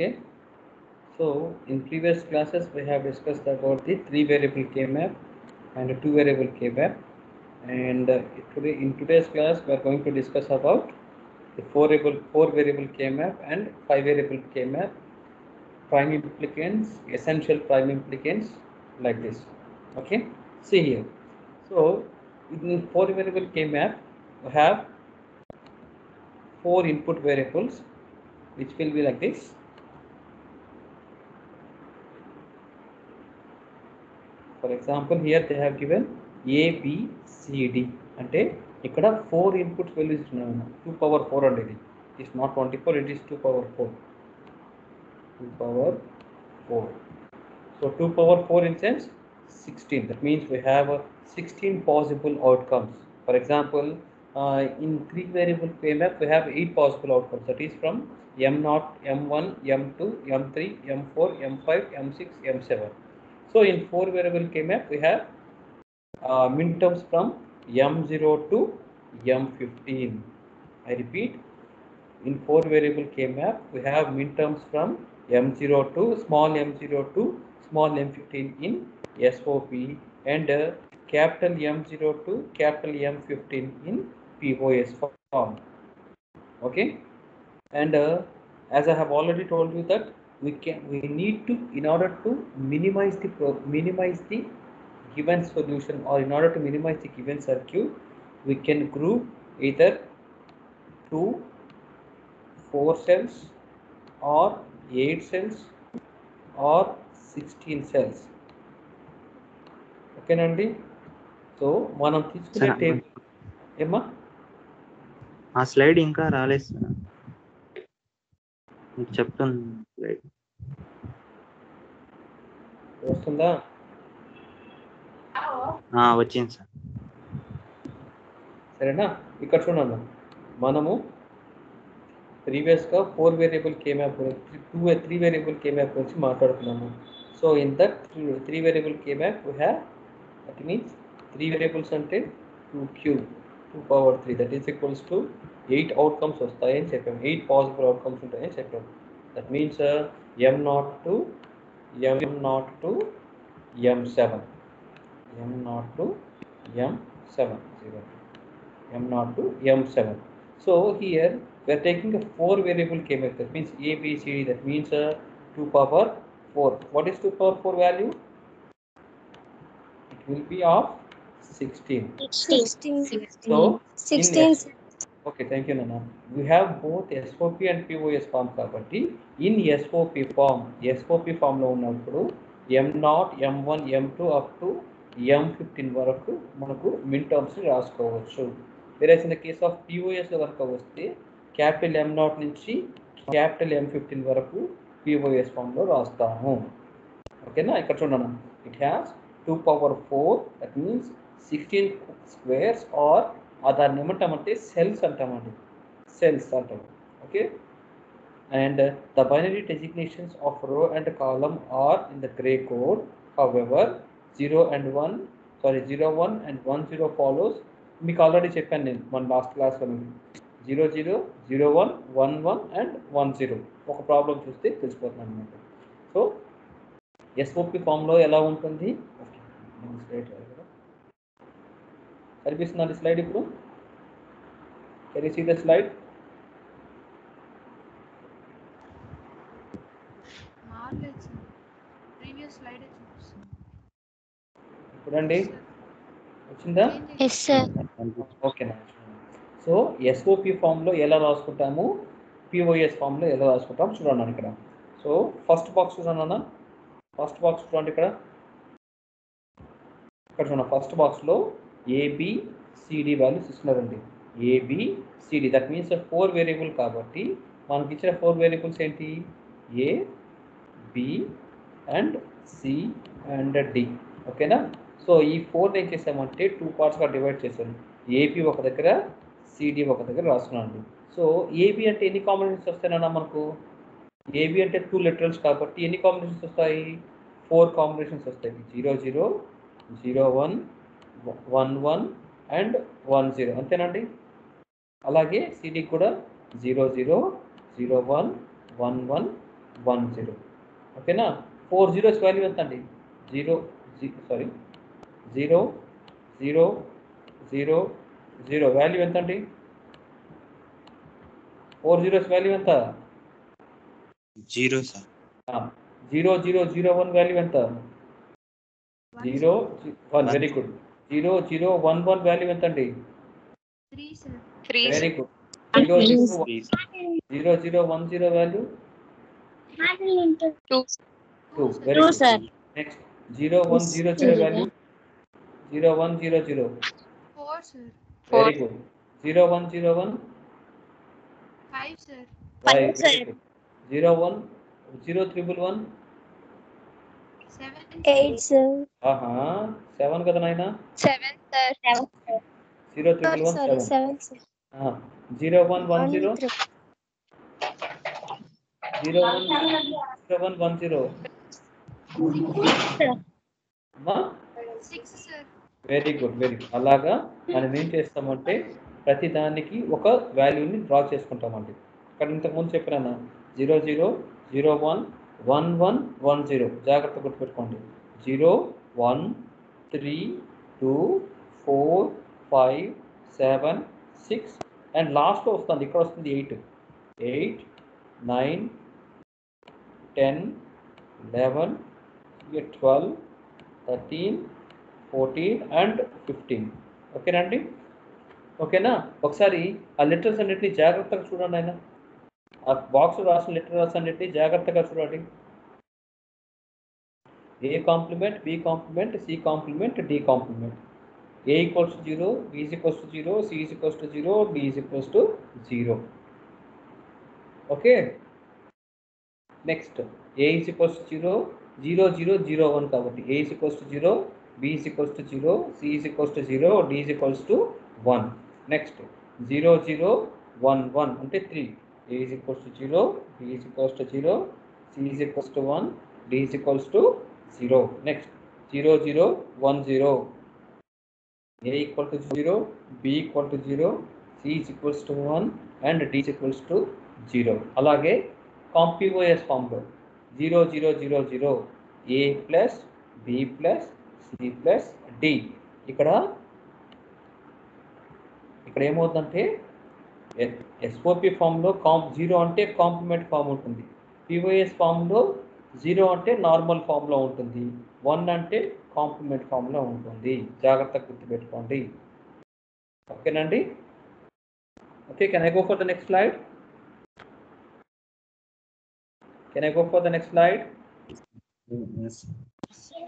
Okay, so in previous classes we have discussed about the 3 variable K map and 2 variable K map, and today in today's class we are going to discuss about the 4 variable K map and 5 variable K map, prime implicants, essential prime implicants, like this. Okay, see here. So in 4 variable K map we have 4 input variables which will be like this. For example, here they have given A, B, C, D. అంటే ఇక్కడ 4 inputs values ఉన్నాయి. 2 power 4 అండి ఇది. It is not 24, it is 2 power 4. 2 power 4. So 2 power 4 in sense 16. That means we have 16 possible outcomes. For example, in 3 variable K map we have 8 possible outcomes. That is from M0, M1, M2, M3, M4, M5, M6, M7. So in 4 variable K map we have minterms from M0 to M15. I repeat, in 4 variable K map we have minterms from M0 to small m0 to small m15 in SOP, and capital M0 to capital M15 in POS form. Okay, and as I have already told you that we need to, in order to minimize the given solution, or in order to minimize the given circuit, we can group either 2, 4 cells or 8 cells or 16 cells. ఓకేనండి. So మనం తీసుకునే table ఏమా ఆ slide ఇంకా రాలేదు sir, మీకు చెప్తాను. Slide వస్తుందా? వచ్చింది సార్. సరేనా? ఇక్కడ చూడండి, మనము ప్రీవియస్గా 4 వేరియబుల్ K మ్యాప్ గురించి 3 వేరియబుల్ K మ్యాప్ గురించి మాట్లాడుతున్నాము. So in that 3 variable K map we have, that means 3 variables అంటే 2 cube 2 power 3, that is equals to 8 outcomes వస్తాయని చెప్పాము. 8 పాసిబుల్ అవుట్కమ్స్ ఉంటాయని చెప్పాము. That means M0 to M7, M0 to M7, M0 to M7. So here we are taking a 4 variable K map. That means A, B, C, D. That means 2 power 4. What is 2 power 4 value? It will be of 16. 16. So 16. Okay, thank you, Nana. We have both SOP and POS form కాబట్టి in SOP form లో ఉన్నప్పుడు M0, M1, M2 up to M15 వరకు మనకు మిన్ terms రాసుకోవచ్చు. Whereas in the case of POS లో వరకు వస్తే capital M0 నుంచి క్యాపిటల్ M15 వరకు POS ఫామ్ లో రాస్తాము. ఓకేనా? ఇక్కడ చూడండి, it has 2 power 4, that means 16 squares, or దాన్ని ఏమంటామంటే సెల్స్ అంటామండి, సెల్స్ అంటాం. Okay, and the binary designations of row and column are in the Gray code. However 0 and 1 and 1 0 follows. మీకు ఆల్రెడీ చెప్పాను నేను మన లాస్ట్ క్లాస్లో, 0 0 0 1 1 1 and 1 0. ఒక ప్రాబ్లం చూస్తే తెలిసిపోతుంది అనమాట. సో SOP ఫామ్లో ఎలా ఉంటుంది? కనిపిస్తుందండి స్లైడ్ ఇప్పుడు? Can you see the slide? చూడండి, వచ్చిందా? ఓకేనా? సో SOP ఫామ్లో ఎలా రాసుకుంటాము, POS ఫామ్లో ఎలా రాసుకుంటాము చూడండి ఇక్కడ. సో ఫస్ట్ బాక్స్ చూడండి, ఫస్ట్ బాక్స్ చూడండి ఇక్కడ చూడండి. ఫస్ట్ బాక్స్లో ABCD వాల్యూస్ ఇస్తున్నారండి. ABCD, దట్ మీన్స్ 4 వేరియబుల్ కాబట్టి మనకి ఇచ్చిన 4 వేరియబుల్స్ ఏంటి? A, B and C and D. ఓకేనా? సో ఈ 4 ఏం చేసామంటే 2 పార్ట్స్గా డివైడ్ చేశాను. AB ఒక దగ్గర, CD ఒక దగ్గర రాస్తున్నాను. సో AB అంటే ఎన్ని కాంబినేషన్స్ వస్తాయన్నా మనకు? AB అంటే 2 లిటరల్స్ కాబట్టి ఎన్ని కాంబినేషన్స్ వస్తాయి? 4 కాంబినేషన్స్ వస్తాయి. 0 0 0 1 1 1 అండ్ 1 0, అంతేనండి. అలాగే CD కూడా 0 0 0 1 1 1 10. ఓకేనా 4 జీరోస్ వాల్యూ ఎంత అండి 0 సారీ 0 0 0 0 వాల్యూ ఎంత అండి 4 జీరోస్ వాల్యూ ఎంత 0 సార్ 0 0 0 1 వాల్యూ ఎంత 0 1 వెరీ గుడ్ 0 0 1 1 వాల్యూ ఎంత అండి 3 sir. Very good 0 0 0 0 1 0 value 2 very good sir. Next 0 1 0 0 value 0 1 0 0 4 sir. Very good 0 1 0 1 5 sir. very good 0 1 0 triple 1 7 8 sir. ఆహా 7 కదా నాయనా 7 sir. 0 triple 1 Sorry 7 7 sir. 0 1 1 0 0 1 0 1 1 0 అమ్మా 6 sir. వెరీ గుడ్ అలాగా మనం ఏం చేస్తామంటే ప్రతి దానికి ఒక వాల్యూని డ్రా చేసుకుంటామండి ఇక్కడ ఇంతకుముందు చెప్పినా 0 0 0 1 1 1 1 0 జాగ్రత్త గుర్తుపెట్టుకోండి 0 1 3 2 4 5 7 6 అండ్ లాస్ట్లో వస్తుంది ఇక్కడ వస్తుంది 8 8 9 10 11 12 13 14 అండ్ 15 ఓకేనండి ఓకేనా ఒకసారి ఆ లెటర్స్ అన్నిటిని జాగ్రత్తగా చూడండి ఆయన ఆ బాక్స్ రాసిన లెటర్స్ అన్నిటిని జాగ్రత్తగా చూడండి A complement B complement C complement D complement A equals to 0 B is equals to 0 C is equals to 0 D is equals to 0 okay next A is equals to 0 0 0 0 1 కాబట్టి A is equals to 0 b is equals to 0 c is equals to 0 d is equals to 1 next 0 0 1 1 అంటే 3 a is equals to 0 b is equals to 0 c is equals to 1 d is equals to 0 next 0 0 1 0 a equal to 0 b equal to 0 c is equals to 1 and d is equals to 0 అలాగే కాంపిఓఎస్ ఫామ్లో 0 0 0 0 a plus b plus C plus D ఇక్కడ ఏమవుతుందంటే SOP ఫామ్లో zero అంటే complement form ఉంటుంది POS ఫామ్లో 0 అంటే normal ఫామ్లో ఉంటుంది 1 అంటే కాంప్లిమెంట్ ఫామ్లో ఉంటుంది జాగ్రత్తగా గుర్తుపెట్టుకోండి ఓకేనండి okay can I go for the next slide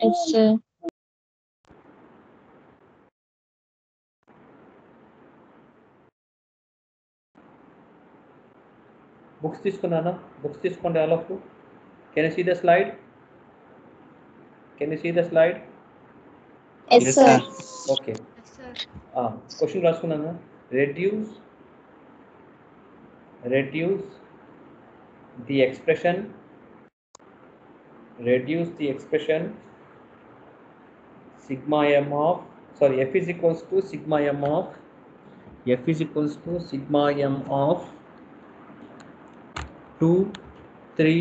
Yes sir. Books తీసుకున్నానా బుక్స్ తీసుకోండి all of you can you see the slide Yes sir. Okay Yes sir. Question రాసుకున్నాను reduce the expression sigma m of f is equals to sigma m of 2 3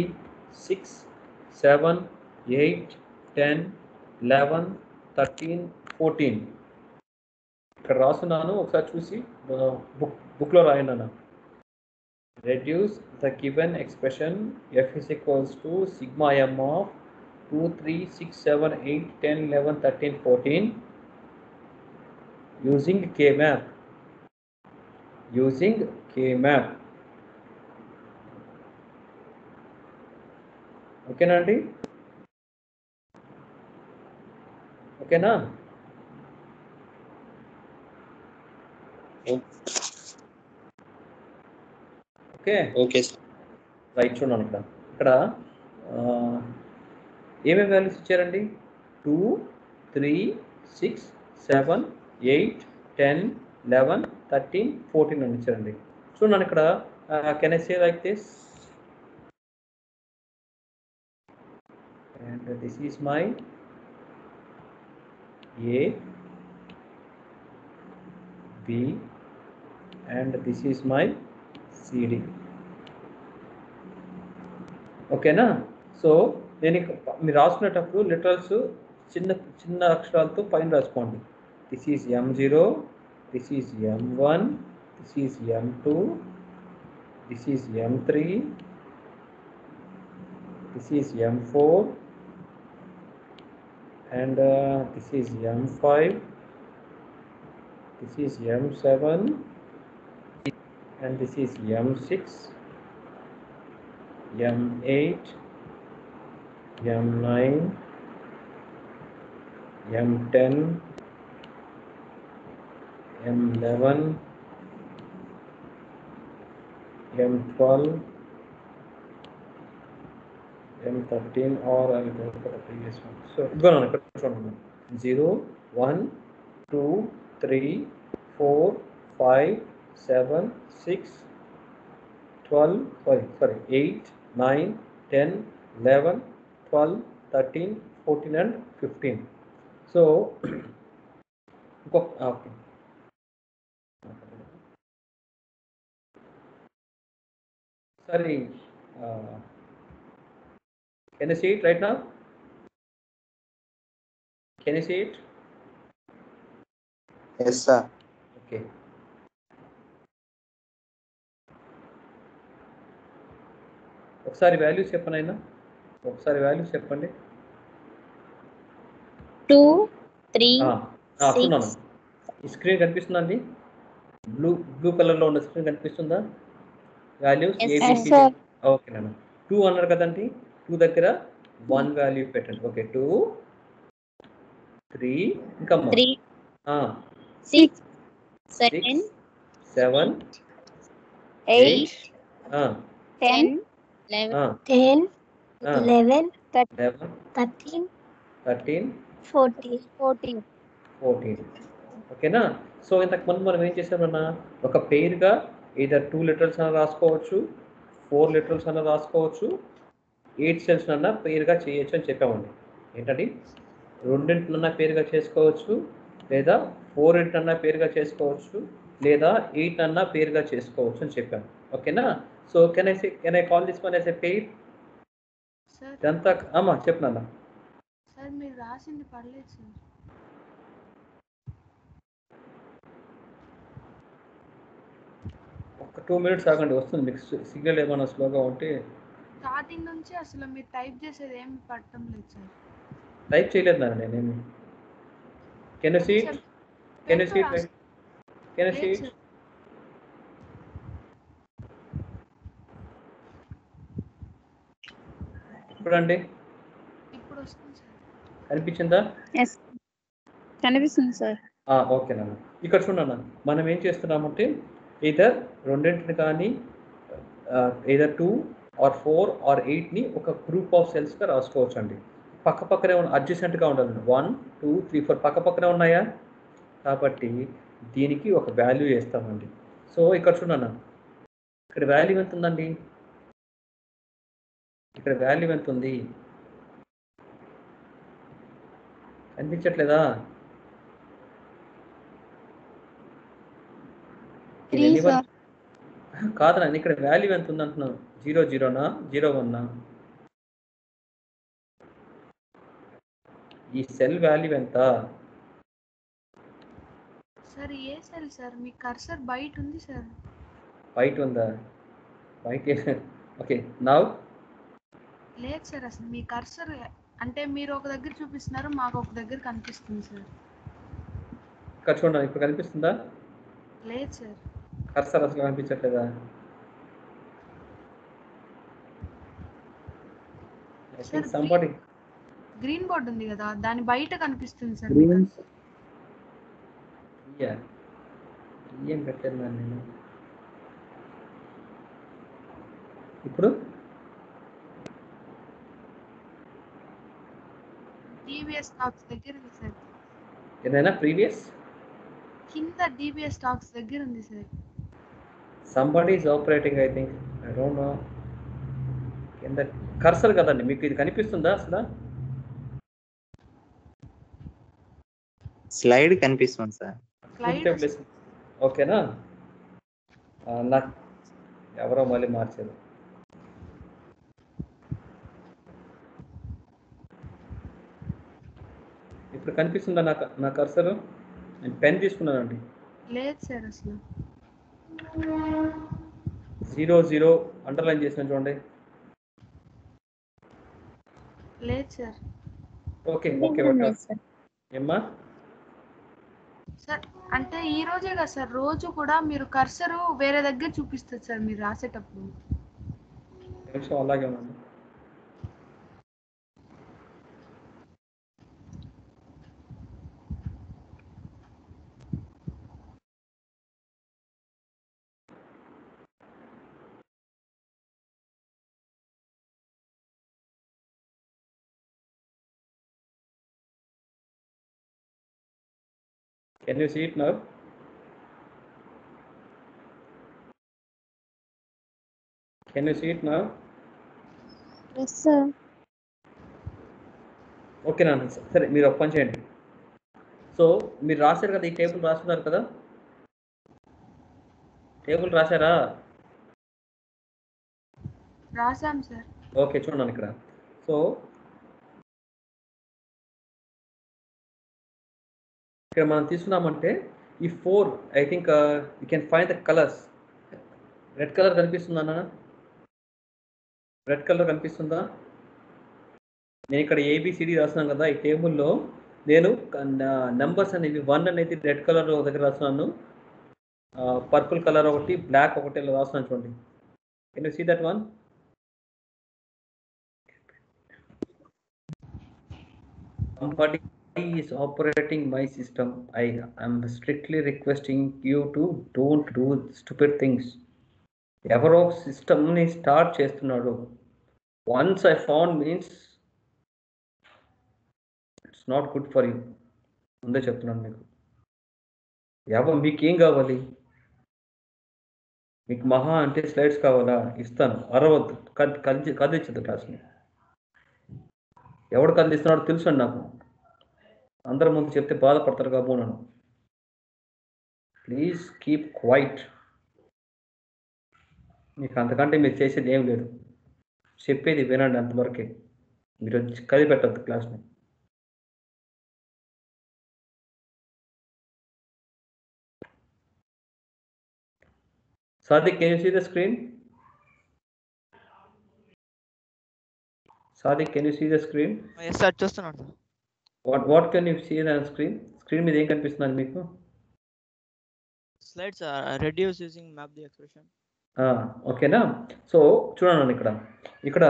6 7 8 10 11 13 14 ఇక్కడ రాస్తున్నాను ఒకసారి చూసి బుక్లో రాయను reduce the given expression f is equals to sigma m of 2 3 6 7 8 10 11 13 14 using k-map ఓకేనా అండి ఓకేనా okay right చూడండి ఇక్కడ ఏమేమి వాల్యూస్ ఇచ్చారండి 2 3 6 7 8 10 11 13 14 అని ఇచ్చారండి చూడండి ఇక్కడ can I say like this and this is my A, B and this is my CD. ఓకేనా? సో నేను మీరు రాసుకునేటప్పుడు లిటరల్స్ చిన్న చిన్న అక్షరాలతో పైన రాసుకోండి. This is M0, this is M1, this is M2, this is M3, this is M4, and this is M5, this is M7, and this is M6, M8, M9, M10, M11, M12, M13, or I will go for the previous one. So go on, 0, 1, 2, 3, 4, 5, 7, 6, 12, sorry, 8, 9, 10, 11, 12, 13, 14, and 15. So, okay. Sorry, can you see it right now? Can you see it? Yes, sir. Okay. ఒకసారి values చెప్పండి అయినా, ఒకసారి values చెప్పండి. 2, 3, చూడండి, 6. ఈ screen కనిపిస్తుందండి? Blue కలర్లో ఉన్న స్క్రీన్ కనిపిస్తుందా? వాల్యూస్ Yes, ఓకేనా? 2 అన్నారు కదండి, 2 దగ్గర 1 వాల్యూ పెట్టండి. ఓకే, 2, 3, ఇంకా 3, 6, 7, 7, 8, 10, 11, 11, 13, 14. ఓకేనా? సో ఇంతకు ముందు మనం ఏం చేసామన్నా, ఒక పెయిర్గా either 2 లిటరల్స్ అన్న రాసుకోవచ్చు, 4 లిటరల్స్ అన్న రాసుకోవచ్చు, 8 సెల్స్ అన్న పెయిర్గా చేయొచ్చు అని చెప్పామండి. ఏంటండి, రెండింటినన్నా పేరుగా చేసుకోవచ్చు, లేదా 4 అన్నా పేరుగా చేసుకోవచ్చు, లేదా 8 అన్నా పేరుగా చేసుకోవచ్చు అని చెప్పాను. ఓకేనా? So can I call this one as a pair? ఇదంతా అమ్మా చెప్పినా సార్ మీరు రాసింది పర్లేదు సార్. ఒక 2 మినిట్స్ ఆగండి, వస్తుంది. మీకు సిగ్నల్ ఏమైనా స్లోగా ఉంటే. స్టార్టింగ్ నుంచి అసలు మీరు టైప్ చేసేది ఏమి పట్టడం లేదు సార్. టైప్ చేయలేదు నాన్న నేనేమి. Can you see it? Can you see it? Can you see it? చూడండి, ఇప్పుడు వస్తుంది సార్. కనిపించిందా? కనిపిస్తుంది సార్. ఓకేనన్నా. ఇక్కడ చూడన్నా, మనం ఏం చేస్తున్నామంటే either రెండింటిని కానీ either 2 or 4 or 8ని ఒక గ్రూప్ ఆఫ్ సెల్స్గా రాసుకోవచ్చు అండి. పక్క పక్కనే అడ్జసెంట్గా ఉండాలి. 1, 2, 3, 4 పక్క పక్కనే ఉన్నాయా? కాబట్టి దీనికి ఒక వాల్యూ వేస్తామండి. సో ఇక్కడ చూడన్నా, ఇక్కడ వాల్యూ ఎంత ఉందండి? ఇక్కడ వాల్యూ ఎంత ఉంది? కనిపించట్లేదా? కాదన్నా, ఇక్కడ వాల్యూ ఎంత ఉంది అంటున్నాను. 0, 0నా, 01నా? ఈ సెల్ వాల్యూ ఎంత? సార్ ఏ సెల్ సార్? మీ కర్సర్ బయట ఉంది సార్. బయట ఉందా? బయట ఓకే. నౌ లేదు సార్, అసలు మీ కర్సర్ అంటే మీరు ఒక దగ్గర చూపిస్తున్నారు, మాకు ఒక దగ్గర కనిపిస్తుంది సార్. ఇక్కడ చూడండి, ఇప్పుడు కనిపిస్తుందా? లేదు సార్. కర్సర్ అసలు కనిపించట్లేదా? సార్ గ్రీన్ బోర్డ్ ఉంది కదా, దాని బయట కనిపిస్తుంది సార్. ఏం పెట్టలేదు నేను ఇప్పుడు. DBS స్టాక్స్ దగ్గర ఉంది సార్. ఏదైనా ప్రీవియస్ కింద DBS స్టాక్స్ దగ్గర ఉంది sir. Somebody is operating, I think. I don't know. కింద కర్సర్ కదండి, మీకు ఇది కనిపిస్తుందా అసలు? స్లైడ్ కనిపిస్తుంది సార్. ఓకేనా? నాకు ఎవరో మళ్ళీ మార్చారు. ఇప్పుడు కనిపిస్తుందా నా కర్సర్? నేను పెన్ తీసుకున్నానండి. లేదు సార్ అసలు 00 అండర్లైన్ చేసిన చూడండి. లేదు సార్. ఓకే సార్ ఏమ్మా? సార్ అంటే ఈ రోజే కదా సార్, రోజు కూడా మీరు కర్సర్ వేరే దగ్గర చూపిస్తుంది సార్ మీరు రాసేటప్పుడు. నిమిషం అలాగే ఉన్నాను. Can you see it now? Can you see it now? Yes sir. Okay నాన్న, సరే మీరు ఒక పని చేయండి. సో మీరు రాశారు కదా, ఈ టేబుల్ రాస్తున్నారు కదా, టేబుల్ రాశారా? రాసాం సార్. ఓకే చూడండి ఇక్కడ. సో ఇక్కడ మనం తీసుకున్నామంటే ఈ 4 I think you can find the colours. Red colour కనిపిస్తుందా నాన్న? రెడ్ కలర్ కనిపిస్తుందా? నేను ఇక్కడ ABCD రాస్తున్నాను కదా, ఈ టేబుల్లో నేను నెంబర్స్ అనేవి 1 అనేది రెడ్ కలర్ దగ్గర రాస్తున్నాను, పర్పుల్ కలర్ ఒకటి, బ్లాక్ ఒకటి ఇలా రాస్తున్నాను చూడండి. Can you see that one? Somebody is operating my system. I am strictly requesting you to don't do stupid things. ఎవరో సిస్టమ్ని స్టార్ట్ చేస్తున్నాడు. Once I found means it's not good for you. ముందే చెప్తున్నాను మీకు. మీకేం కావాలి? మీకు మహా అంటే స్లైడ్స్ కావాలా? ఇస్తాను, అరవద్దు, కదిలించద్దు క్లాస్ని. ఎవడు కదిలిస్తున్నాడో తెలుసు నాకు. అందరి ముందు చెప్తే బాధపడతారు కాబోను. Please keep quiet. మీకు అంతకంటే మీరు చేసేది ఏం లేదు. చెప్పేది వినండి అంతవరకే. మీరు కదిపెట్టద్దు క్లాస్ని. Sadiq, can you see the screen? Sadiq, can you see the screen? Yes sir, చూస్తున్నాను. What can you see on screen? Screen మీద ఏం కనిపిస్తుంది మీకు? Slides are reduce using map the expression. ఓకేనా? సో చూడండి ఇక్కడ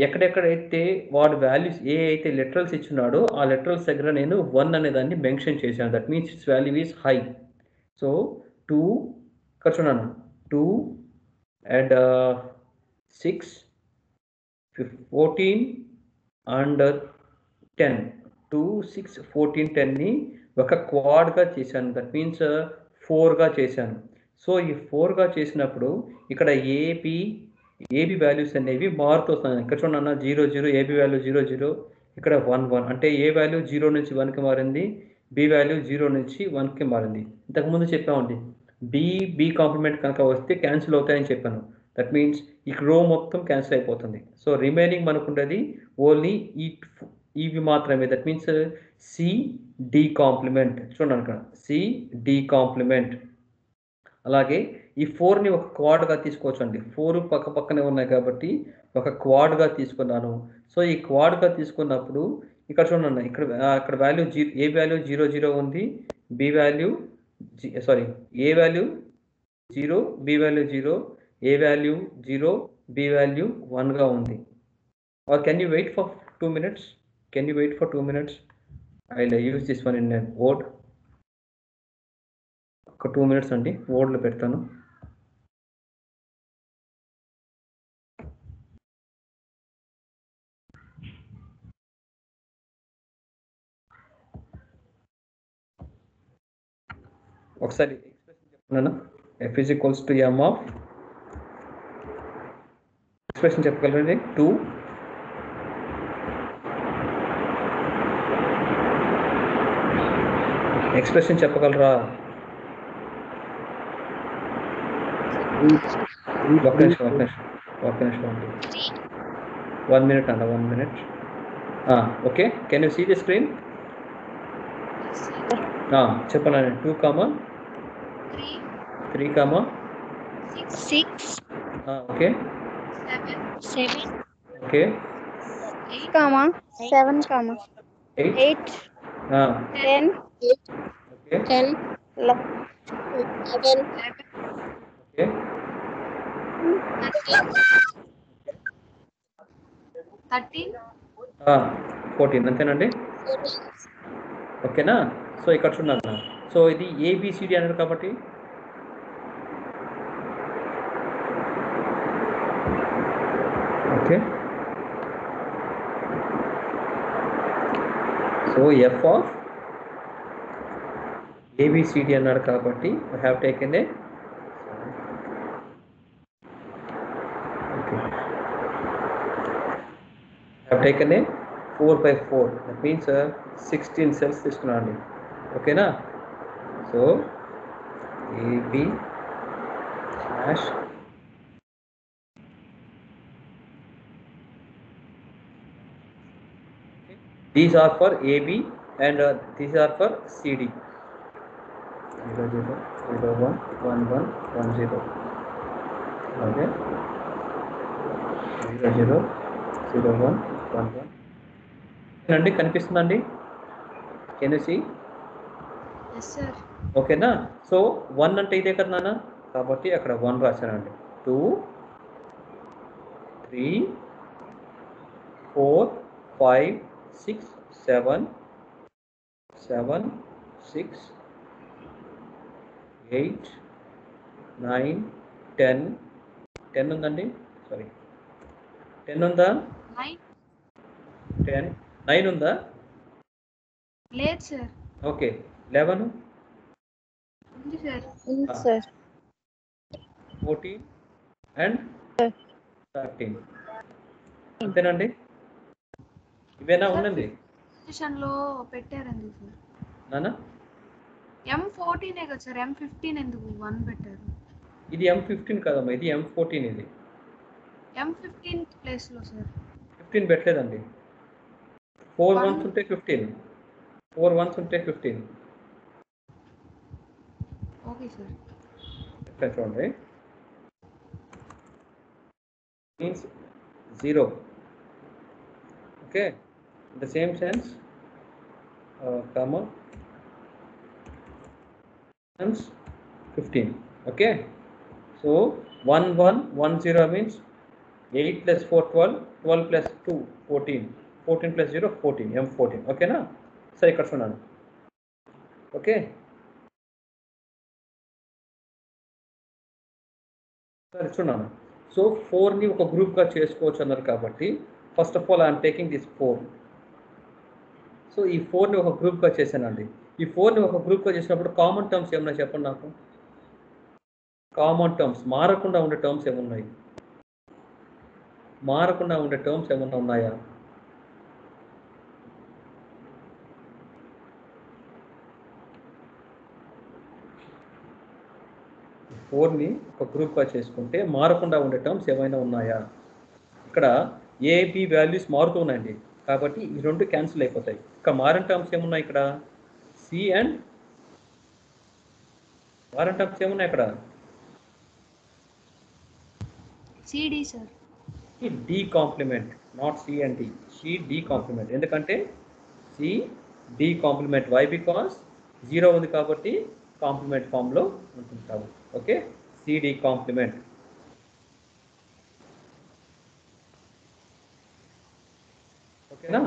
ఎక్కడెక్కడైతే వాడు వాల్యూస్ ఏ అయితే లిటరల్స్ ఇచ్చున్నాడో ఆ లిటరల్స్ దగ్గర నేను 1 అనే దాన్ని మెన్షన్ చేశాను. That means it's value is high. So 2 ఇక్కడ చూడండి, 2 and 6, 14 and 10. 2, 6, 14, 10ని ఒక క్వాడ్గా చేశాను. దట్ మీన్స్ 4గా చేశాను. సో ఈ 4గా చేసినప్పుడు ఇక్కడ ఏబి వాల్యూస్ అనేవి మారుతూ వస్తున్నాయి. ఇక్కడ చూడన్నా 0, 0, ఏబి వాల్యూ 0, 0, ఇక్కడ 1, 1. అంటే ఏ వాల్యూ 0 నుంచి 1కి మారింది, బి వాల్యూ 0 నుంచి 1కి మారింది. ఇంతకుముందు చెప్పామండి, బి కాంప్లిమెంట్ కనుక వస్తే క్యాన్సిల్ అవుతాయని చెప్పాను. దట్ మీన్స్ ఈ రో మొత్తం క్యాన్సిల్ అయిపోతుంది. సో రిమైనింగ్ మనకు ఉండేది ఓన్లీ ఇవి మాత్రమే. That means C complement. చూడండి ఇక్కడ సి కాంప్లిమెంట్. అలాగే ఈ 4ని ఒక క్వాడ్గా తీసుకోవచ్చు అండి. 4 పక్క పక్కనే ఉన్నాయి కాబట్టి ఒక క్వాడ్గా తీసుకున్నాను. సో ఈ క్వాడ్గా తీసుకున్నప్పుడు ఇక్కడ చూడండి, ఇక్కడ వాల్యూ ఏ వాల్యూ 0, 0 ఉంది, B value A value 0, B value 0, value value 0, B value 1గా ఉంది. Or can you wait for 2 minutes? Can you wait for 2 minutes? I will use this one in Word. ఒక 2 minutes అండి, వర్డ్లో పెడతాను. ఒకసారి expression చెప్తున్నాను. F is equals to m of expression చెప్పగలరండి? 2 expression చెప్పగలరా? ఒక నిమిషం అండి. 1 minute అన్న, 1 minute. Okay, can you see the screen? చెప్పండి 2, 3, 3, 6, ఓకే 7, 7, ఓకే 8, 7, 8 8, 10, ఓకే 10, 11, ఓకే 13, 14 అంతేనండి. ఓకేనా? సో ఇక్కడ చూడండి, సో ఇది ఏబిసిడి అన్నారు కాబట్టి okay, so F of ABCD అన్నాడు కాబట్టి I have taken A have taken A 4/4, that means 16 cells తీసుకున్నాను అండి. ఓకేనా? So AB slash these are for AB and these are for CD. 0, 0, 0, 1, 1, 1, 1, 0. Okay. 0, 0, 0, 1, 1, 1. అండి కనిపిస్తుందండి? Can you see? Yes sir. ఓకేనా? So 1 అంటే ఇదే కదా నాన్న, కాబట్టి అక్కడ 1 రాశానండి. 2, 3, 4, 5, 6, 7, 7, 6, 8, 9, 10, 10 ఉందండి, సారీ 10 ఉందా? 10, 9 ఉందా? లేదు సార్. ఓకే 11, ఉంది సార్. sir. 14 అండ్ 13 అంతేనండి. ఇవేనా ఉన్నది లో పెట్టారండి సార్. నాన్న M14 కదా సార్, M15 ఎందుకు 1 పెట్టారు? ఇది M15 కదమ్మా, ఇది M14. ఇది M15 ప్లేస్ లో సార్ 15 పెట్టలేదండి. 4 1s ఉంటే 15, 4 1s ఉంటే 15. Okay sir. ఇక్కడ చూడండి, means 0. Okay, in the same sense comma times 15. okay, so 1 1 1 0 means 8 plus 4 12, 12 plus 2 14, 14 plus 0 14, M14. ఓకేనా? సరే ఇక్కడ చూడండి. ఓకే, సరే చూడండి. సో 4ని ఒక గ్రూప్గా చేసుకోవచ్చు అన్నారు కాబట్టి first of all I'm taking this 4. So ఈ 4ని ఒక గ్రూప్గా చేశానండి. ఈ 4ని ఒక గ్రూప్గా చేసినప్పుడు కామన్ టర్మ్స్ ఏమన్నా చెప్పండి నాకు. కామన్ టర్మ్స్, మారకుండా ఉండే టర్మ్స్ ఏమున్నాయి? మారకుండా ఉండే టర్మ్స్ ఏమన్నా ఉన్నాయా? ఫోర్ని ఒక గ్రూప్గా చేసుకుంటే మారకుండా ఉండే టర్మ్స్ ఏమైనా ఉన్నాయా? ఇక్కడ ఏబి వాల్యూస్ మారుతూ ఉన్నాయండి కాబట్టి ఈ 2 క్యాన్సిల్ అయిపోతాయి. ఇక మారని టర్మ్స్ ఏమున్నాయి ఇక్కడ? సి అండ్ మారని టర్మ్స్ ఏమున్నాయి ఇక్కడ? C D sir. D complement, not C and D. C D complement, ఎందుకంటే C D complement. Why? Because 0 ఉంది కాబట్టి కాంప్లిమెంట్ ఫామ్లో ఉంటుంది కాబట్టి. Okay, C D complement. ఓకేనా?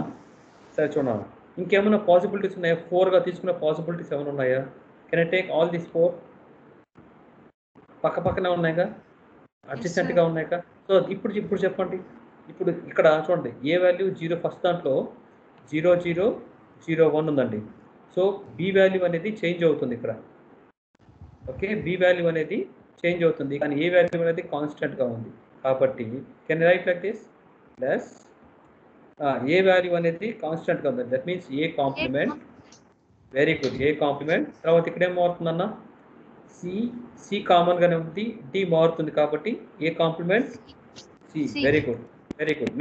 సరే చూడండి, ఇంకేమైనా పాసిబిలిటీస్ ఉన్నాయా? 4గా తీసుకునే పాసిబిలిటీస్ ఏమైనా ఉన్నాయా? Can I take all this 4? పక్క పక్కనే ఉన్నాయిగా, అడ్జసెంట్గా ఉన్నాయిగా. సో ఇప్పుడు చెప్పండి. ఇప్పుడు ఇక్కడ చూడండి, ఏ వాల్యూ 0 ఫస్ట్ దాంట్లో 0 0 0 1 ఉందండి. సో బి వాల్యూ అనేది చేంజ్ అవుతుంది ఇక్కడ. ఓకే, బి వాల్యూ అనేది చేంజ్ అవుతుంది కానీ ఏ వాల్యూ అనేది కాన్స్టెంట్గా ఉంది కాబట్టి can write like this plus A value అనేది కాన్స్టెంట్గా ఉంది, that means A complement. Very good, A complement. తర్వాత ఇక్కడ ఏం మారుతుందన్న? సి కామన్గానే ఉంది, డి మారుతుంది కాబట్టి A complement C. Very good, very good.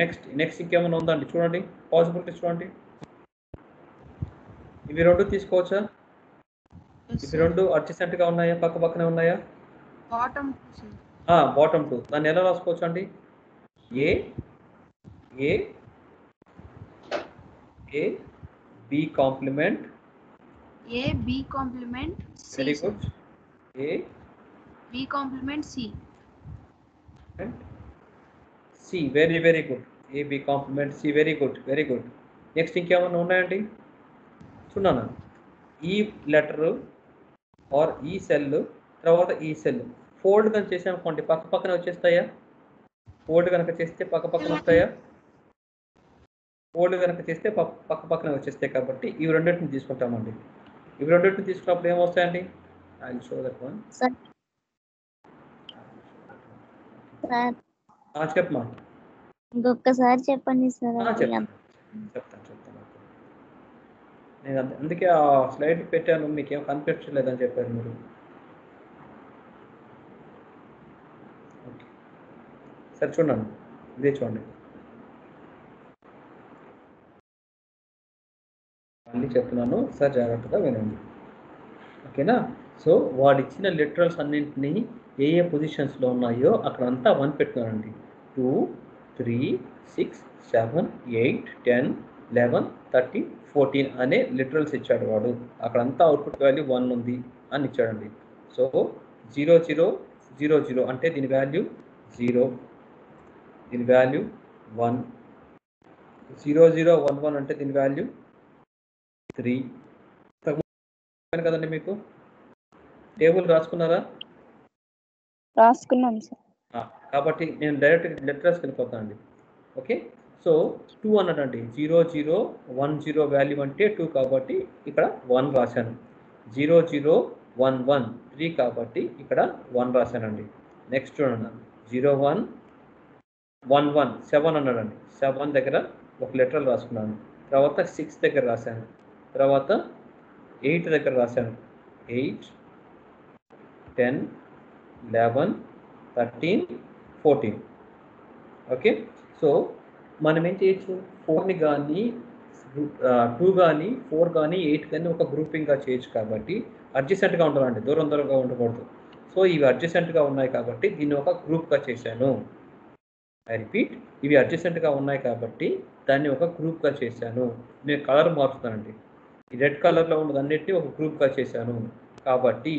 Next ఇంకేమైనా ఉందండి? చూడండి పాసిబిలిటీస్ చూడండి. ఇవి 2 తీసుకోవచ్చా? ఇవి రెండు అడ్జసెంట్ గా ఉన్నాయా, పక్క పక్కనే ఉన్నాయా? Bottom 2 sir. బాటమ్ 2. దాన్ని ఎలా రాసుకోవచ్చు అండి? A A A B complement. A B complement C. Very good. A B complement C. C. Very good. A B complement C. Very good. Next ఇంకేమన్నా ఉన్నాయండి? చూడండి, ఈ లెటర్ ఆర్ ఈ సెల్ తర్వాత ఈ సెల్ ఫోల్డ్ కనుక చేసామనుకోండి పక్క పక్కన వచ్చేస్తాయా? ఫోల్డ్ కనుక చేస్తే పక్క పక్కన వస్తాయా? ఫోల్డ్ కనుక చేస్తే పక్క పక్కన వచ్చేస్తాయి. కాబట్టి ఇవి రెండింటిని తీసుకుంటామండి. ఇవి రెండింటిని తీసుకున్నప్పుడు ఏమొస్తాయండి? I will show that one. చెప్పమా. ఇంకొకసారి చెప్పండి సార్. చెప్తాను. నేను అందుకే ఆ స్లైడ్ పెట్టాను, మీకేం కనిపించలేదని చెప్పారు మీరు. ఓకే, సరే చూడండి, ఇదే చూడండి. మళ్ళీ చెప్తున్నాను సార్, జాగ్రత్తగా వినండి. ఓకేనా? సో వాడిచ్చిన లిటరల్స్ అన్నింటినీ ఏ పొజిషన్స్లో ఉన్నాయో అక్కడ అంతా 1 పెట్టుకున్నానండి. 2, 3, 6, 7, 8, 10, 11, 13, 14 అనే లిటరల్స్ ఇచ్చాడు వాడు. అక్కడంతా అవుట్పుట్ వాల్యూ 1 ఉంది అని ఇచ్చాడండి. సో 0 0 0 0 అంటే దీని వాల్యూ 0, దీని వాల్యూ 1. 0 0 1 1 అంటే దీని వాల్యూ 3. కదండి, మీకు టేబుల్ రాసుకున్నారా? రాసుకున్నాం సార్. కాబట్టి నేను డైరెక్ట్ లెటర్స్ వెళ్ళిపోతానండి. ఓకే, సో 2 అన్నాడండి. 0 0 1 0 వాల్యూ అంటే 2 కాబట్టి ఇక్కడ 1 రాశాను. 0 0 1 1 3 కాబట్టి ఇక్కడ 1 రాశానండి. నెక్స్ట్ చూడండి, 0 1 1 1 7 అన్నాడండి. 7 దగ్గర ఒక లెటర్ రాసుకున్నాను. తర్వాత 6 దగ్గర రాశాను. తర్వాత 8 దగ్గర రాశాను. 8, 10, 11, 13, 14. ఓకే, సో మనం ఏం చేయొచ్చు? 4ని కానీ 2 కానీ 4 కానీ 8 కానీ ఒక గ్రూపింగ్గా చేయొచ్చు. కాబట్టి అడ్జసెంట్గా ఉండాలండి, దూరంగా ఉండకూడదు. సో ఇవి అడ్జసెంట్గా ఉన్నాయి కాబట్టి దీన్ని ఒక గ్రూప్గా చేశాను. ఐ రిపీట్, ఇవి అడ్జసెంట్గా ఉన్నాయి కాబట్టి దాన్ని ఒక గ్రూప్గా చేశాను. నేను కలర్ మారుస్తానండి. ఈ రెడ్ కలర్లో ఉన్నదన్నిటిని ఒక గ్రూప్గా చేశాను. కాబట్టి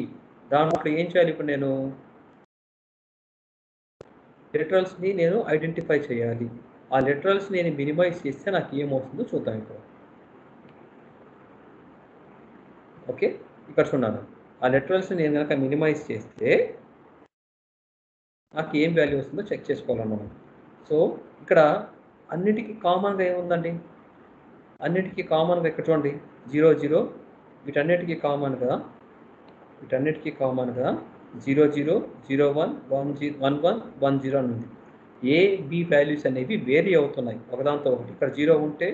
దాంట్లో ఏం చేయాలి? ఇప్పుడు నేను లిటరల్స్ని నేను ఐడెంటిఫై చేయాలి. ఆ లిటరల్స్ నేను మినిమైజ్ చేస్తే నాకు ఏమవుతుందో చూద్దాం ఇప్పుడు. ఓకే, ఇక్కడ చూడండి, ఆ లిటరల్స్ని నేను కనుక మినిమైజ్ చేస్తే నాకు ఏం వాల్యూ వస్తుందో చెక్ చేసుకోవాలి మనం. సో ఇక్కడ అన్నిటికీ కామన్గా ఏముందండి? అన్నిటికీ కామన్గా ఇక్కడ చూడండి 0 0, వీటన్నిటికీ కామన్గా 0 0 0 1 1 1 1 0 అని ఉంది. ఏ బి వాల్యూస్ అనేవి వేరీ అవుతున్నాయి ఒకదాంతో ఒకటి. ఇక్కడ 0 ఉంటే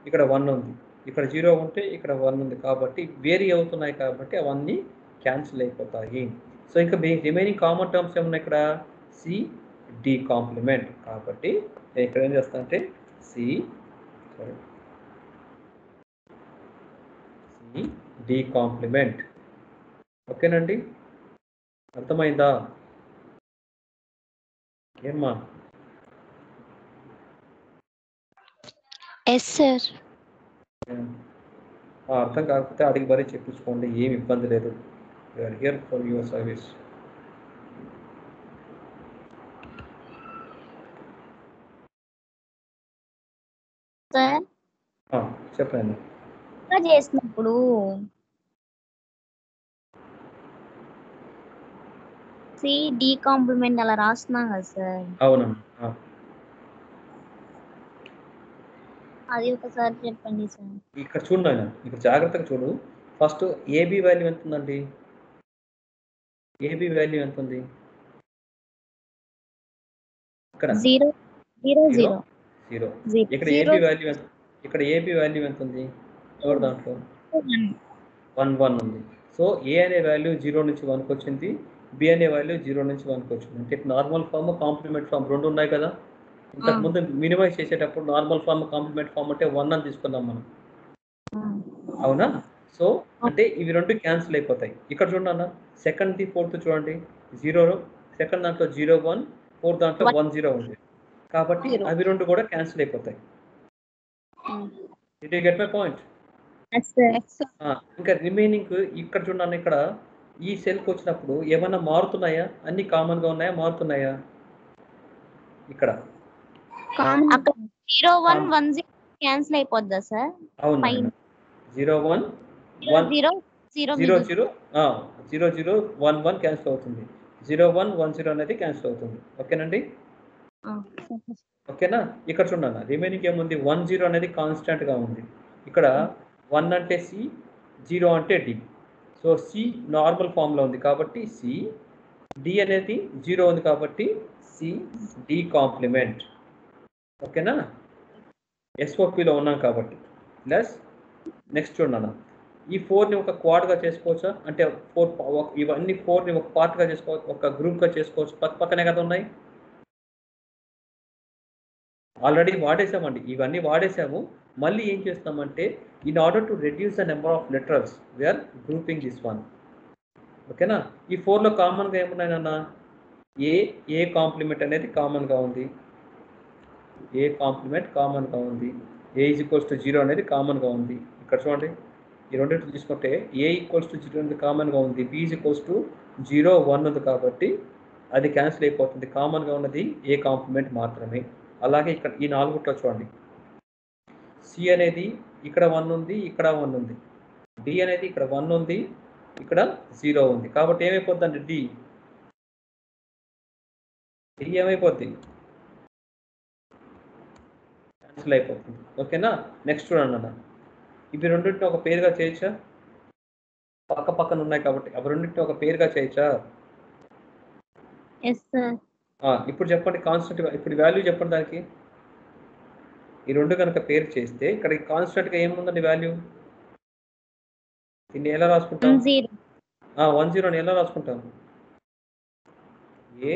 ఇక్కడ 1 ఉంది, ఇక్కడ 0 ఉంటే ఇక్కడ 1 ఉంది. కాబట్టి వేరీ అవుతున్నాయి కాబట్టి అవన్నీ క్యాన్సిల్ అయిపోతాయి. సో ఇంకా రిమైనింగ్ కామన్ టర్మ్స్ ఏమున్నాయి? ఇక్కడ సి డి కాంప్లిమెంట్. కాబట్టి నేను ఇక్కడ ఏం చేస్తానంటే సి డి కాంప్లిమెంట్. ఓకేనండి, అర్థమైందా? ఏమ్మా? Yes sir. అర్థం కాకపోతే అడిగి మరీ చెప్పించుకోండి, ఏమి ఇబ్బంది లేదు. We're here for your service. Sir చెప్పండి. చేసినప్పుడు సి డి కాంప్లిమెంట్ అలా రాస్తున్నాం కదా సార్. అవునమ్మా, అది ఒకసారి చెప్పండి సార్. ఇక్కడ చూడండి ఆయన, ఇక్కడ జాగ్రత్తగా చూడు. ఫస్ట్ ఏబి వాల్యూ ఎంత ఉందండి? ఏబి వాల్యూ ఎంత ఉంది? ఇక్కడ 0 0 0 0. ఇక్కడ ఏబి వాల్యూ ఎంత? ఇక్కడ ఏబి వాల్యూ ఎంత ఉంది? ఎవరి దాంట్లో 1 1 ఉంది. సో ఏ అనే వాల్యూ 0 నుంచి 1కి వచ్చింది, బి అనే వాల్యూ 0 నుంచి 1కి వచ్చింది. అంటే నార్మల్ ఫామ్, కాంప్లిమెంట్ ఫామ్ రెండు ఉన్నాయి కదా. ఇంతకుముందు మినిమైజ్ చేసేటప్పుడు నార్మల్ ఫామ్, కాంప్లిమెంట్ ఫామ్ అంటే 1 అని తీసుకున్నాం మనం, అవునా? సో అంటే ఇవి రెండు క్యాన్సిల్ అయిపోతాయి. ఇక్కడ చూడండి అన్న, సెకండ్ ది ఫోర్త్ చూడండి, 0 సెకండ్ దాంట్లో 0 1, ఫోర్త్ దాంట్లో 1 0 ఉంది. కాబట్టి అవి రెండు కూడా క్యాన్సిల్ అయిపోతాయి. Did you get my point? ఇంకా రిమైనింగ్ ఇక్కడ చూడండి, ఇక్కడ ఈ సెల్కి వచ్చినప్పుడు ఏమైనా మారుతున్నాయా? అన్ని కామన్ గా ఉన్నాయా, మారుతున్నాయా? ఇక్కడ అక్కడ 0 1 1 0 క్యాన్సిల్ అయిపోద్దా సార్? అవును, 0 1 1 0 0 0 0 0 1 1 క్యాన్సిల్ అవుతుంది. 0 1 1 0 అనేది క్యాన్సిల్ అవుతుంది. ఓకేనండి? ఓకేనా? ఇక్కడ చూడండి, రిమైనింగ్ ఏముంది, 1 0 అనేది కాన్స్టెంట్ గా ఉంది. ఇక్కడ 1 అంటే సి, 0 అంటే D. So C normal form లో ఉంది కాబట్టి సి, డి అనేది 0 ఉంది కాబట్టి సి డి కాంప్లిమెంట్. ఓకేనా? ఎస్ఓపిలో ఉన్నాం కాబట్టి. ప్లస్ నెక్స్ట్ చూడన్నా, ఈ 4ని ఒక క్వాడ్గా చేసుకోవచ్చా? అంటే 4 ఇవన్నీ 4ని ఒక పార్ట్గా చేసుకోవచ్చు, ఒక గ్రూప్గా చేసుకోవచ్చు. పక్కనే కదా ఉన్నాయి, ఆల్రెడీ వాడేసామండి, ఇవన్నీ వాడేసాము. మళ్ళీ ఏం చేస్తామంటే, in order to reduce the number of literals we're grouping this one. ఓకేనా? ఈ 4లో కామన్గా ఏమున్నాయన్న, ఏ కాంప్లిమెంట్ అనేది కామన్గా ఉంది, ఏ కాంప్లిమెంట్ కామన్గా ఉంది, ఏ ఈజ్ ఈక్వల్స్ టు 0 అనేది కామన్గా ఉంది. ఇక్కడ చూడండి, ఈ రెండింటి తీసుకుంటే ఏ ఈక్వల్స్ టు 0 అనేది కామన్గా ఉంది, బి ఈజ్ ఈక్వల్స్ టు 0 1 ఉంది కాబట్టి అది క్యాన్సిల్ అయిపోతుంది. కామన్గా ఉన్నది ఏ కాంప్లిమెంట్ మాత్రమే. అలాగే ఇక్కడ ఈ 4లో చూడండి, సి అనేది ఇక్కడ 1 ఉంది, ఇక్కడ 1 ఉంది, డి అనేది ఇక్కడ 1 ఉంది, ఇక్కడ 0 ఉంది. కాబట్టి ఏమైపోద్దండి, డి ఏమైపోద్ది, క్యాన్సిల్ అయిపోతుంది. ఓకేనా? నెక్స్ట్ చూడండి అన్న, ఇవి రెండింటిని ఒక పేరుగా చేయొచ్చా? పక్క పక్కన ఉన్నాయి కాబట్టి అవి రెండింటిని ఒక పేరుగా చేయొచ్చా? ఇప్పుడు చెప్పండి కాన్స్టెంట్, ఇప్పుడు వాల్యూ చెప్పండి దానికి. ఈ రెండు కనుక పేరు చేస్తే ఇక్కడ కాన్స్టెంట్ గా ఏముందండి వాల్యూ? దీన్ని ఎలా రాసుకుంటాం? 1 0 ఎలా రాసుకుంటాం? A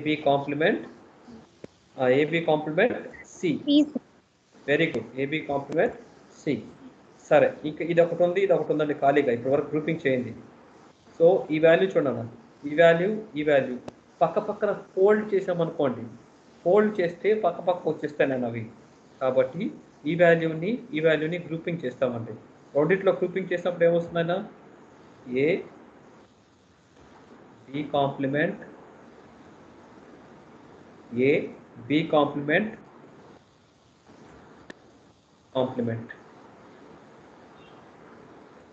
B complement C. Very good, AB complement C. సరే, ఇంకా ఇది ఒకటి ఉంది, ఇది ఒకటి ఉందండి ఖాళీగా, ఇప్పటి వరకు గ్రూపింగ్ చేయండి. సో ఈ వాల్యూ చూడండి, ఈ వాల్యూ పక్క పక్కన ఫోల్డ్ చేసామనుకోండి, ఫోల్డ్ చేస్తే పక్క పక్క వచ్చేస్తాయి నేను అవి. కాబట్టి ఈ వాల్యూని గ్రూపింగ్ చేస్తామండి. రెండిట్లో గ్రూపింగ్ చేసినప్పుడు ఏమొస్తుందన్నా, ఏ బి కాంప్లిమెంట్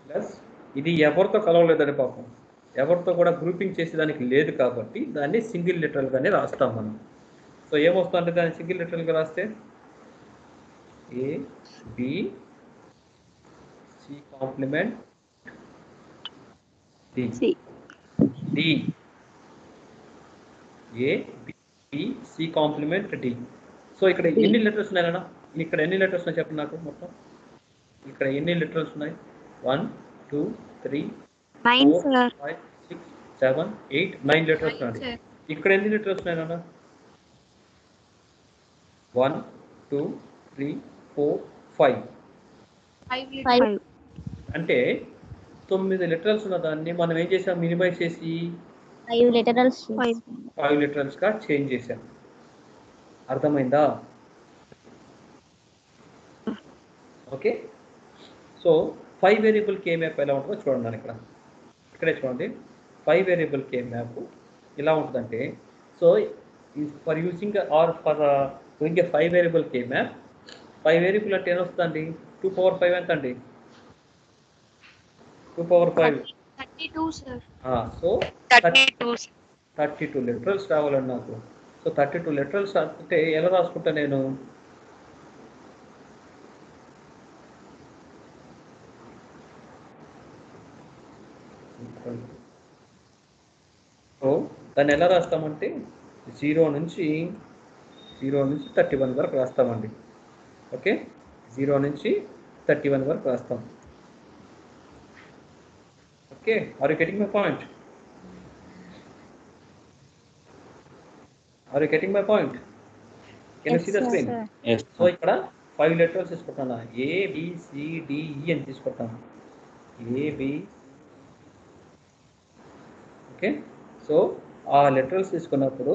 ప్లస్ ఇది ఎవరితో కలవలేదండి పాపం, ఎవరితో కూడా గ్రూపింగ్ చేసేదానికి లేదు కాబట్టి దాన్ని సింగిల్ లిటరల్గానే రాస్తాం మనం. సో ఏమొస్తుందంటే దాన్ని సింగిల్ లిటరల్గా రాస్తే A B C complement D, A B C complement D. So ఇక్కడ ఎన్ని లెటర్స్ ఉన్నాయన్నా, ఇక్కడ ఎన్ని లెటర్స్ ఉన్నాయి చెప్పండి నాకు మొత్తం. ఇక్కడ ఎన్ని లెటర్స్ ఉన్నాయి? 1 2 3 4 5 6 7 8 9 లెటర్స్ ఉన్నాయి. ఇక్కడ ఎన్ని లెటర్స్ ఉన్నాయి నాన్న? 1 2 3 4 5 అంటే 9 లిటరల్స్ ఉన్న దాన్ని మనం ఏం చేసాం, మినిమైజ్ చేసి 5 లిటరల్స్ గా చేంజ్ చేసాం. అర్థమైందా? Okay. So 5 variable K map ఎలా ఉంటుందో చూడండి. ఇక్కడే చూడండి, 5 వేరియబుల్ కే మ్యాప్ ఎలా ఉంటుందంటే, so for using or for doing a 5 variable K map, 5 variable అంటే ఏమొస్తుందండి, 2 power 5 ఎంత అండి? 2 power 5 32 సార్. సో 32 లిటరల్స్ రావాలండి నాకు. సో 32 లిటరల్స్ అంటే ఎలా రాసుకుంటా నేను? సో దాన్ని ఎలా రాస్తామంటే 0 నుంచి 31 వరకు రాస్తామండి. ఓకే, 0 నుంచి 31 వరకు రాస్తాం. Okay, are you getting my point? Can you see the screen? Yes so ఇక్కడ 5 లెటర్స్ తీసుకుంటాను, ABCDE అని తీసుకుంటాను. AB, okay. సో ఆ లెటర్స్ తీసుకున్నప్పుడు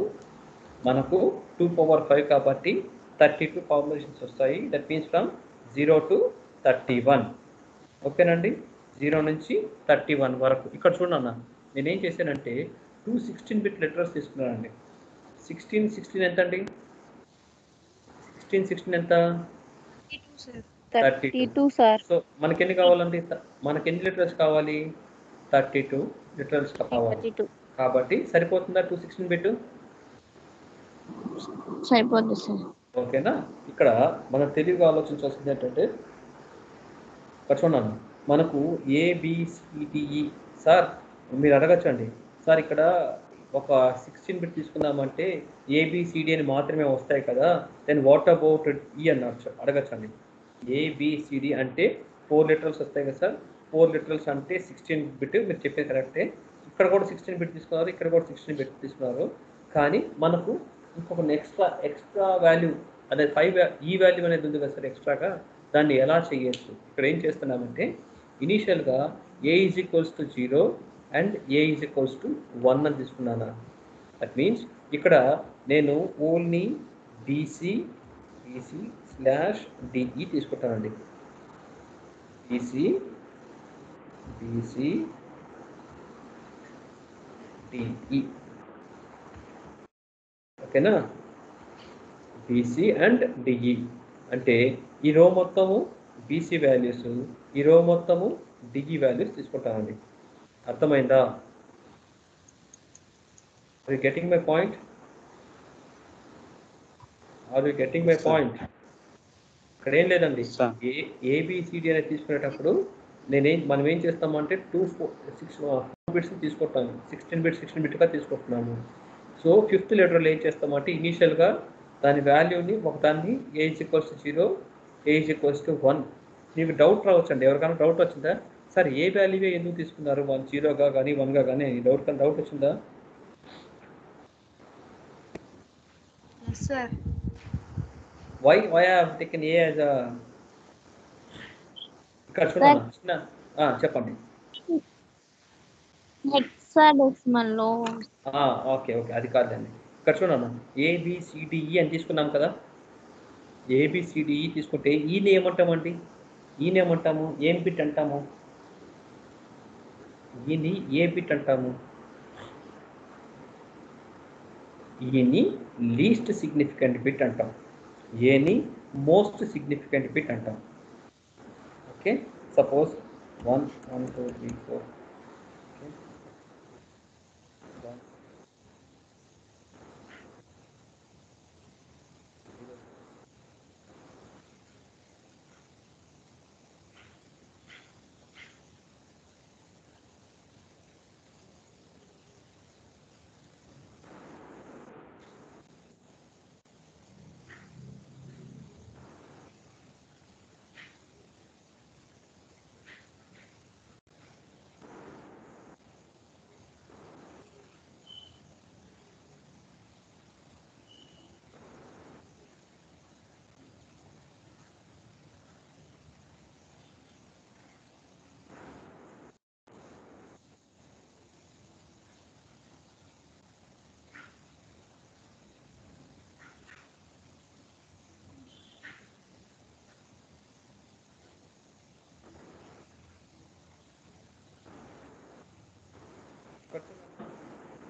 మనకు 2 power 5 కాబట్టి 32 కాంబినేషన్స్ వస్తాయి. That means from 0 to 31. ఓకేనండి, 0 నుంచి 31 వరకు. ఇక్కడ చూడండి అన్న, నేనేం చేశానంటే 2 16-bit లెటర్స్ తీసుకున్నానండి. 16 ఎంత అండి? 16 ఎంత? 32 సార్. సో మనకి ఎన్ని కావాలండి? మనకి ఎన్ని లిటరల్స్ కావాలి? 32 లిటరల్స్ కావాలి. 32 కాబట్టి సరిపోతుందా 216-bit? సరిపోద్ది సార్. ఓకేనా? ఇక్కడ మనం తెలివిగా ఆలోచించాల్సింది ఏంటంటే, ఇక్కడ చూడండి మనకు ABCDE. సార్ మీరు అడగచ్చండి, సార్ ఇక్కడ ఒక 16-bit తీసుకుందామంటే ABCD అని మాత్రమే వస్తాయి కదా, దెన్ వాట్ అబౌట్ ఈ అన్నారు అడగచ్చండి. ABCD అంటే 4 లెటర్స్ వస్తాయి కదా సార్, 4 లెటర్స్ అంటే 16-bit. మీరు చెప్పేది కరెక్టే, ఇక్కడ కూడా 16-bit తీసుకున్నారు, ఇక్కడ కూడా 16-bit తీసుకున్నారు. కానీ మనకు ఇంకొక ఎక్స్ట్రా వాల్యూ అదే 5 ఈ వాల్యూ అనేది ఉంది కదా సార్ ఎక్స్ట్రాగా, దాన్ని ఎలా చేయొచ్చు? ఇక్కడ ఏం చేస్తున్నామంటే ఇనీషియల్గా A is equals to 0 and A is equals to 1 అని తీసుకున్నాను. దట్ మీన్స్ ఇక్కడ నేను ఓన్లీ BC/DE తీసుకుంటానండి. BC/DE. ఓకేనా? BC అండ్ DE అంటే ఈ రో మొత్తము BC వాల్యూస్, ఈ రో మొత్తము DE వాల్యూస్ తీసుకుంటానండి. అర్థమైందా? Are you getting my point? ఇక్కడ ఏం లేదండి, ABCD అనేది తీసుకునేటప్పుడు మనం ఏం చేస్తామంటే 4 బిట్స్ తీసుకుంటాము, 16-bit తీసుకుంటున్నాము. సో 5th లెటర్లో ఏం చేస్తామంటే ఇనీషియల్గా దాని వాల్యూని ఒకదాన్ని A is equals to 0, A is equals to 1. మీకు డౌట్ రావచ్చండి, ఎవరికైనా డౌట్ వచ్చిందా సార్ ఏ వాల్యూవే ఎందుకు తీసుకున్నారు 0గా కానీ 1గా కానీ? డౌట్ వచ్చిందా? why I have taken A as a ఇక్కడ చూడండి చిన్న చెప్పండి. హెక్సాడెసిమల్ లో ఓకే అది కాదండి, ఇక్కడ చూడండి ABCDE అని తీసుకున్నాం కదా. ABCDE తీసుకుంటే ఈని ఏమంటామండి? ఏం బిట్ అంటాము? ఈని ఏ బిట్ అంటాము? ఈని లీస్ట్ సిగ్నిఫికెంట్ బిట్ అంటాం, ఏని మోస్ట్ సిగ్నిఫికెంట్ బిట్ అంటాం. Okay, suppose 1 1 2 3 4.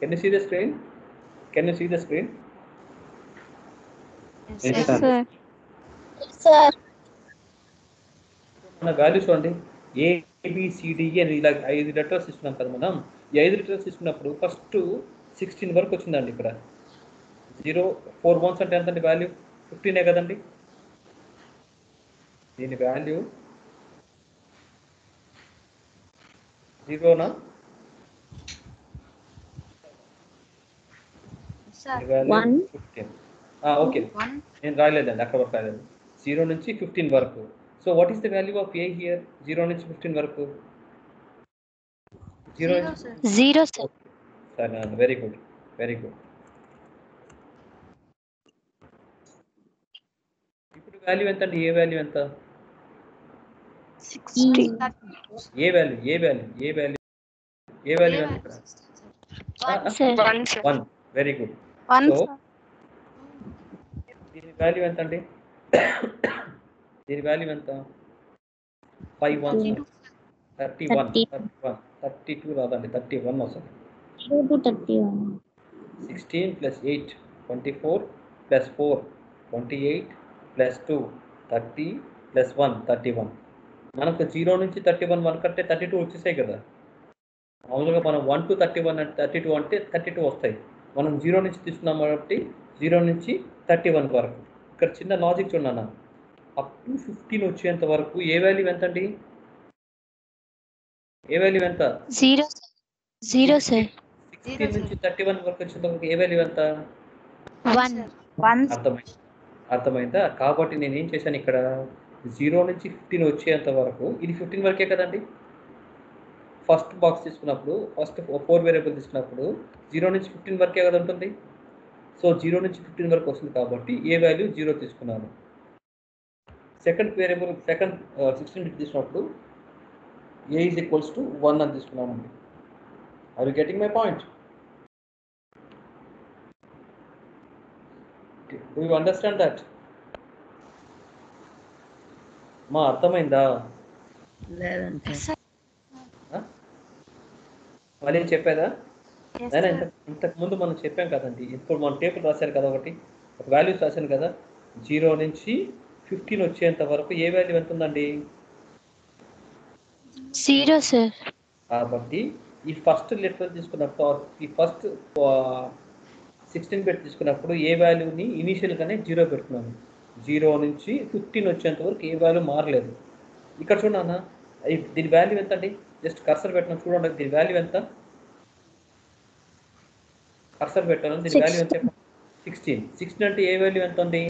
Can you see the screen? Yes, sir. Sir. మన వాల్యూస్ చూడండి, ABCDE అని ఇలా 5 లెటర్స్ ఇస్తున్నాం కదా మనం. ఈ 5 లెటర్స్ ఇస్తున్నప్పుడు ఫస్ట్ 16 వరకు వచ్చిందండి. ఇక్కడ 0 4 1s అంటే ఎంతండి వాల్యూ? 15 కదండి. దీని వాల్యూ 0నా? ఓకే, నేను రాయలేదండి, అక్కడ వరకు రాయలేదు. 0 నుంచి 15 వరకు. So what is the value of A here? 0 నుంచి 15 వరకు 0 సార్. సరే, వెరీ గుడ్. వాల్యూ ఎంత అండి? ఏ వాల్యూ ఎంత? 60. ఏ వాల్యూ ఎంత ఇక్కడ? 1. Very good. సో దీని వాల్యూ ఎంత అండి? దీని వాల్యూ ఎంత? 5 1 31 32 రాదండి, 31 వస్తుంది. 16 plus 8 24 plus 4 28 plus 2 30 plus 1 31. మనకు 0 నుంచి 31 వరకు అంటే 32 వచ్చేసాయి కదా. మామూలుగా మనం 1 to 31 అంటే 32 అంటే 32 వస్తాయి. మనం 0 నుంచి తీసుకున్నాం కాబట్టి 0 నుంచి 31 వరకు. ఇక్కడ చిన్న లాజిక్ చూడన్నా, అప్ టు 15 వచ్చేంత వరకు ఏ వాల్యూ ఎంత అండి? ఏ వాల్యూ ఎంత? 0 సార్. 16 నుంచి 31 వరకు వచ్చేంత వరకు ఏ వాల్యూ ఎంత? 1 అర్థమైందా? కాబట్టి నేను ఏం చేశాను ఇక్కడ, 0 నుంచి 15 వచ్చేంత వరకు, ఇది 15 వరకే కదండి. ఫస్ట్ బాక్స్ తీసుకున్నప్పుడు, ఫస్ట్ 4 వేరియబుల్ తీసుకున్నప్పుడు 0 నుంచి 15 వరకే కదా ఉంటుంది. సో 0 నుంచి 15 వరకు వస్తుంది కాబట్టి ఏ వాల్యూ 0 తీసుకున్నాను. సెకండ్ వేరియబుల్ 16 తీసుకున్నప్పుడు a is equals to 1 అని తీసుకున్నానండి. Are you getting my point? Do you understand that? మా అర్థమైందా? మళ్ళీ చెప్పేదా? నేను ఇంతకు ముందు మనం చెప్పాం కదండి, ఇప్పుడు మనం టేబుల్ రాశాను కదా, ఒక వాల్యూస్ రాశాను కదా. 0 నుంచి 15 వచ్చేంత వరకు ఏ వాల్యూ ఎంత ఉందండి? 0 సార్. కాబట్టి ఈ ఫస్ట్ లెటర్ తీసుకున్నప్పుడు, ఈ ఫస్ట్ 16 బిట్ తీసుకున్నప్పుడు ఏ వాల్యూని ఇనీషియల్గానే 0 పెడుతున్నాను. 0 నుంచి 15 వచ్చేంత వరకు ఏ వాల్యూ మారలేదు. ఇక్కడ చూడన్నా, దీని వాల్యూ ఎంత అండి? జస్ట్ కర్సర్ పెట్టినా చూడండి, దీని వాల్యూ ఎంత? కర్సర్ పెట్టాను, దీని వాల్యూ ఎంత? 16. 16 అంటే ఏ వాల్యూ ఎంత ఉంది?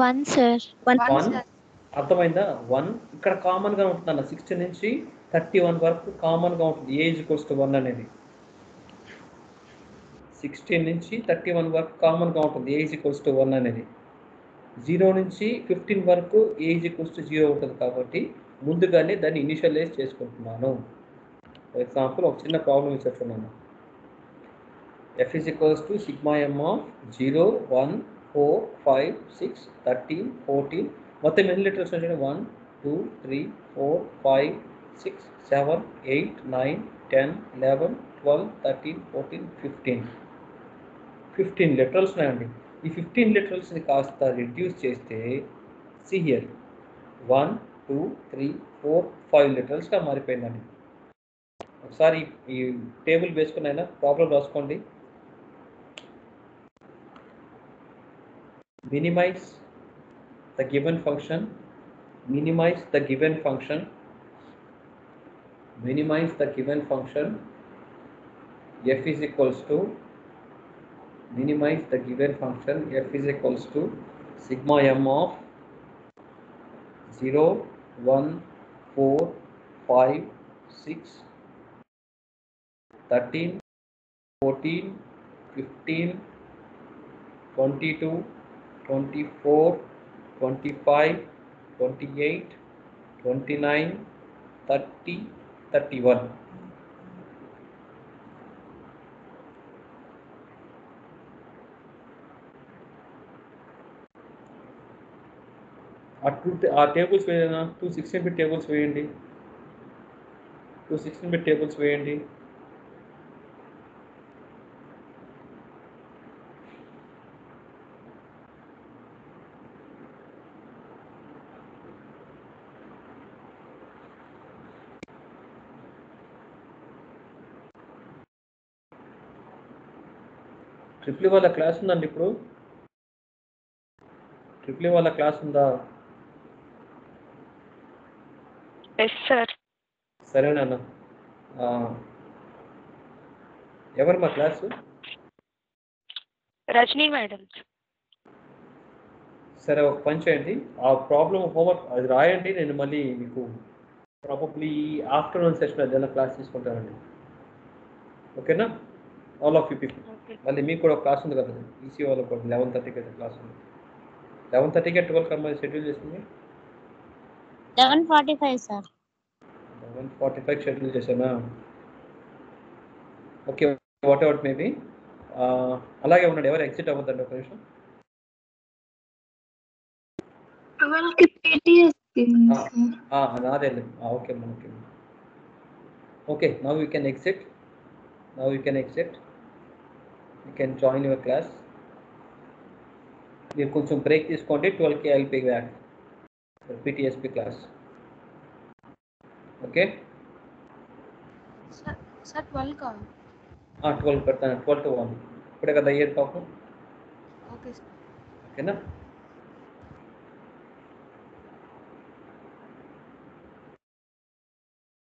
1 సార్. 1. అర్థమైందా? 1 ఇక్కడ కామన్ గా ఉంటుంది అన్న. 16 నుంచి 31 వరకు కామన్ గా ఉంటుంది a = 1 అనేది. 16 నుంచి 31 వరకు కామన్ గా ఉంటుంది a = 1 అనేది. 0 నుంచి 15 వరకు a = 0 ఉంటుంది కాబట్టి ముందుగానే దాన్ని ఇనిషియలైజ్ చేసుకుంటున్నాను. ఫర్ ఎగ్జాంపుల్ ఒక చిన్న ప్రాబ్లం ఇచ్చేస్తున్నాను. f = sigma m of 0 1 4 5 6 13 14. మొత్తం ఎన్ని లీటర్స్ వచ్చాయి? 1 2 3 4 5 6 7 8 9 10 11 12 13 14 15 లీటర్స్ ఉన్నాయండి. ఈ 15 లీటర్స్ని కాస్త రిడ్యూస్ చేస్తే see here 1 2 3 4 5 లీటర్స్గా మారిపోయిందండి. ఒకసారి ఈ టేబుల్ వేసుకున్నైనా ప్రాబ్లం రాసుకోండి. Minimize the given function. Minimize the given function. Minimize the given function. F is equals to, minimize the given function. F is equals to sigma m of 0 1 4 5 6 13 14 15 22 24 25 28 29 30 31. ఆ tables వేయనా? 2 16-bit tables వేయండి. 2 16-bit tables వేయండి. Triple E వాళ్ళ class ఉందండి ఇప్పుడు? Triple E వాళ్ళ class ఉందా? Yes sir. సరేనా? ఎవరు మా క్లాసు? రజనీ మేడం. సరే, ఒక పని చేయండి, ఆ ప్రాబ్లమ్ హోంవర్క్ అది రాయండి. నేను మళ్ళీ మీకు ప్రాబబ్లీ ఆఫ్టర్నూన్ సెషన్ ఏదైనా క్లాస్ తీసుకుంటానండి. ఓకేనా? All of you people. మళ్ళీ మీకు కూడా క్లాస్ ఉంది కదా, ఈసీ వాళ్ళకి కూడా 11:30కి అయితే క్లాస్ ఉంది. 11:30కి 12 కమ్మ షెడ్యూల్ చేసింది. 11:45 సార్. 11:45 షెడ్యూల్ చేశానా? Okay, whatever maybe. అలాగే ఉన్నాడు, ఎవరు ఎగ్జిట్ అవ్వద్దండి ఒక నిమిషం. 12కి PTSD ఉంది సార్. నాదే. ఓకే అమ్మా, okay. Okay, now you can exit. You can join your class. మీరు కొంచెం బ్రేక్ తీసుకోండి. 12కి I will be back PTSP class. Okay sir 12 కాదు. 12 పెడతాను, 12 to 1 ఇప్పుడే కదా అయ్యేది పాపం. Okay sir. ఓకేనా?